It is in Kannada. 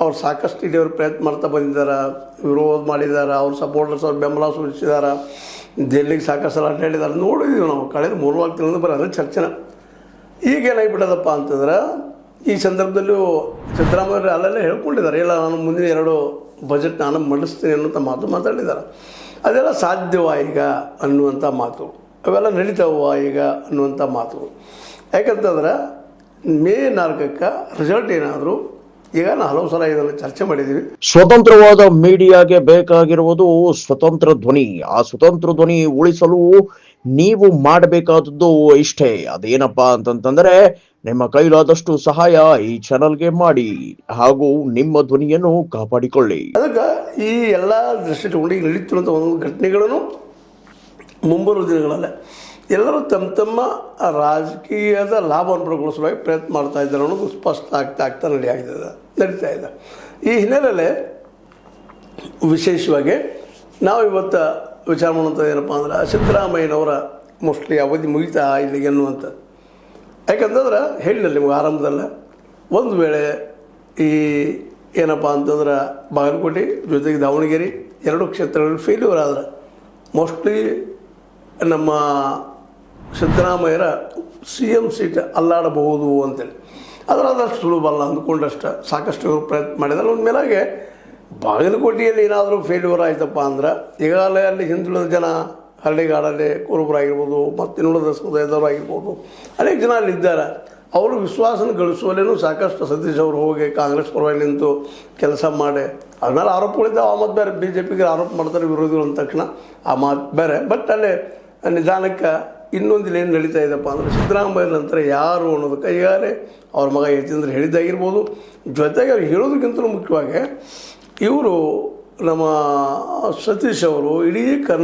ಅವ್ರು ಸಾಕಷ್ಟು ಇಲ್ಲಿಯವರು ಪ್ರಯತ್ನ ಮಾಡ್ತಾ ಬಂದಿದ್ದಾರೆ, ವಿರೋಧ ಮಾಡಿದ್ದಾರೆ, ಅವ್ರ ಸಪೋರ್ಟರ್ಸ್ ಅವ್ರ ಬೆಂಬಲ ಸೂಚಿಸಿದ್ದಾರೆ, ಜೈಲಿಗೆ ಸಾಕಷ್ಟು ಸಲ ಅಡ್ಡಾಡಿದ್ದಾರೆ. ನೋಡಿದ್ದೀವಿ ನಾವು ಕಳೆದ 3-4 ತಿಂಗಳಿಂದ ಬರೀ ಅದೇ ಚರ್ಚೆನ. ಈಗೇನಾಗಿಬಿಟ್ಟದಪ್ಪ ಅಂತಂದ್ರೆ ಈ ಸಂದರ್ಭದಲ್ಲೂ ಸಿದ್ದರಾಮಯ್ಯ ಅಲ್ಲೆಲ್ಲ ಹೇಳ್ಕೊಂಡಿದ್ದಾರೆ, ಇಲ್ಲ ನಾನು ಮುಂದಿನ 2 ಬಜೆಟ್ ನಾನು ಮಂಡಿಸ್ತೀನಿ ಅನ್ನೋಂಥ ಮಾತು ಮಾತಾಡಿದ್ದಾರೆ. ಅದೆಲ್ಲ ಸಾಧ್ಯವಾ ಈಗ ಅನ್ನುವಂಥ ಮಾತು, ಅವೆಲ್ಲ ನಡೀತಾವ ಈಗ ಅನ್ನುವಂಥ ಮಾತು. ಯಾಕಂತಂದ್ರೆ ಮೇ 4ಕ್ಕೆ ರಿಸಲ್ಟ್ ಏನಾದರೂ ಈಗ ನಾವು ಹಲವು ಸಲ ಇದನ್ನು ಚರ್ಚೆ ಮಾಡಿದ್ದೀವಿ. ಸ್ವತಂತ್ರವಾದ ಮೀಡಿಯಾಗೆ ಬೇಕಾಗಿರುವುದು ಸ್ವತಂತ್ರ ಧ್ವನಿ. ಆ ಸ್ವತಂತ್ರ ಧ್ವನಿ ಉಳಿಸಲು ನೀವು ಮಾಡಬೇಕಾದದ್ದು ಇಷ್ಟೇ. ಅದೇನಪ್ಪಾ ಅಂತಂತಂದ್ರೆ ನಿಮ್ಮ ಕೈಲಾದಷ್ಟು ಸಹಾಯ ಈ ಚಾನಲ್ಗೆ ಮಾಡಿ ಹಾಗೂ ನಿಮ್ಮ ಧ್ವನಿಯನ್ನು ಕಾಪಾಡಿಕೊಳ್ಳಿ. ಅದಕ್ಕೆ ಈ ಎಲ್ಲ ದೃಷ್ಟಿ ತಗೊಂಡು ಈಗ ನಡೀತಿರುವಂಥ ಒಂದೊಂದು ಘಟನೆಗಳನ್ನು ಮುಂಬರುವ ದಿನಗಳಲ್ಲೇ ಎಲ್ಲರೂ ತಮ್ಮ ರಾಜಕೀಯದ ಲಾಭವನ್ನು ಪಡ್ಕೊಳ್ಳೋ ಪ್ರಯತ್ನ ಮಾಡ್ತಾ ಇದ್ದಾರೆ ಅನ್ನೋದು ಸ್ಪಷ್ಟ ಆಗ್ತಾ ನಡೀತಾ ಇದೆ. ಈ ಹಿನ್ನೆಲೆಯಲ್ಲಿ ವಿಶೇಷವಾಗಿ ನಾವು ಇವತ್ತು ವಿಚಾರ ಮಾಡುವಂಥದ್ದು ಏನಪ್ಪ ಅಂದ್ರೆ ಸಿದ್ದರಾಮಯ್ಯನವರ ಮೋಸ್ಟ್ಲಿ ಅವಧಿ ಮುಗಿತಾ ಇಲ್ಲಿಗೆ ಅನ್ನುವಂಥ. ಯಾಕಂತಂದ್ರೆ ಹೇಳಿಲ್ಲ ನಿಮ್ಗೆ ಆರಂಭದಲ್ಲ, ಒಂದು ವೇಳೆ ಈ ಏನಪ್ಪ ಅಂತಂದ್ರೆ ಬಾಗಲಕೋಟೆ ಜೊತೆಗೆ ದಾವಣಗೆರೆ 2 ಕ್ಷೇತ್ರಗಳಲ್ಲಿ ಫೇಲ್ಯೂರ್ ಆದ್ರೆ ಮೋಸ್ಟ್ಲಿ ನಮ್ಮ ಸಿದ್ದರಾಮಯ್ಯರ CM ಸೀಟ್ ಅಲ್ಲಾಡಬಹುದು ಅಂತೇಳಿ. ಅದರಾದಷ್ಟು ಸುಲಭಲ್ಲ ಅಂದ್ಕೊಂಡಷ್ಟು ಸಾಕಷ್ಟು ಇವರು ಪ್ರಯತ್ನ ಮಾಡಿದ್ದಾರೆ. ಒಂದು ಮೇಲಾಗೆ ಬಾಗಲಕೋಟೆಯಲ್ಲಿ ಏನಾದರೂ ಫೇಲ್ಯೂರ್ ಆಯ್ತಪ್ಪ ಅಂದ್ರೆ ಈಗಾಗಲೇ ಅಲ್ಲಿ ಹಿಂದುಳಿದ ಜನ ಹಳ್ಳಿಗಾಡಲ್ಲಿ ಕುರುಬರಾಗಿರ್ಬೋದು ಮತ್ತು ಇನ್ನುಳಿದ ಸಮುದಾಯದವರು ಆಗಿರ್ಬೋದು ಅನೇಕ ಜನ ಅಲ್ಲಿದ್ದಾರೆ. ಅವರು ವಿಶ್ವಾಸನ ಗಳಿಸುವಲ್ಲೇನೂ ಸಾಕಷ್ಟು ಸತೀಶ್ ಅವರು ಹೋಗಿ ಕಾಂಗ್ರೆಸ್ ಪರವಾಗಿ ನಿಂತು ಕೆಲಸ ಮಾಡಿ ಅದನ್ನೆಲ್ಲ ಆರೋಪಗಳಿದ್ದಾವೆ. ಆ ಮಾತು ಬೇರೆ, BJPಗೆ ಆರೋಪ ಮಾಡ್ತಾರೆ ವಿರೋಧಿಗಳು ಅಂದ ತಕ್ಷಣ ಆ ಮಾತು ಬೇರೆ. ಬಟ್ ಅಲ್ಲೇ ನಿಧಾನಕ್ಕೆ ಇನ್ನೊಂದು ಏನು ನಡೀತಾ ಇದೆಯಪ್ಪ ಅಂದರೆ ಸಿದ್ದರಾಮಯ್ಯ ನಂತರ ಯಾರು ಅನ್ನೋದಕ್ಕೆ ಈಗಾಗಲೇ ಅವ್ರ ಮಗ ಯತೀಂದ್ರ ಹೇಳಿದ್ದಾಗಿರ್ಬೋದು. ಜೊತೆಗೆ ಅವ್ರು ಹೇಳೋದಕ್ಕಿಂತಲೂ ಮುಖ್ಯವಾಗಿ ಇವರು ನಮ್ಮ ಸತೀಶ್ ಅವರು ಇಡೀ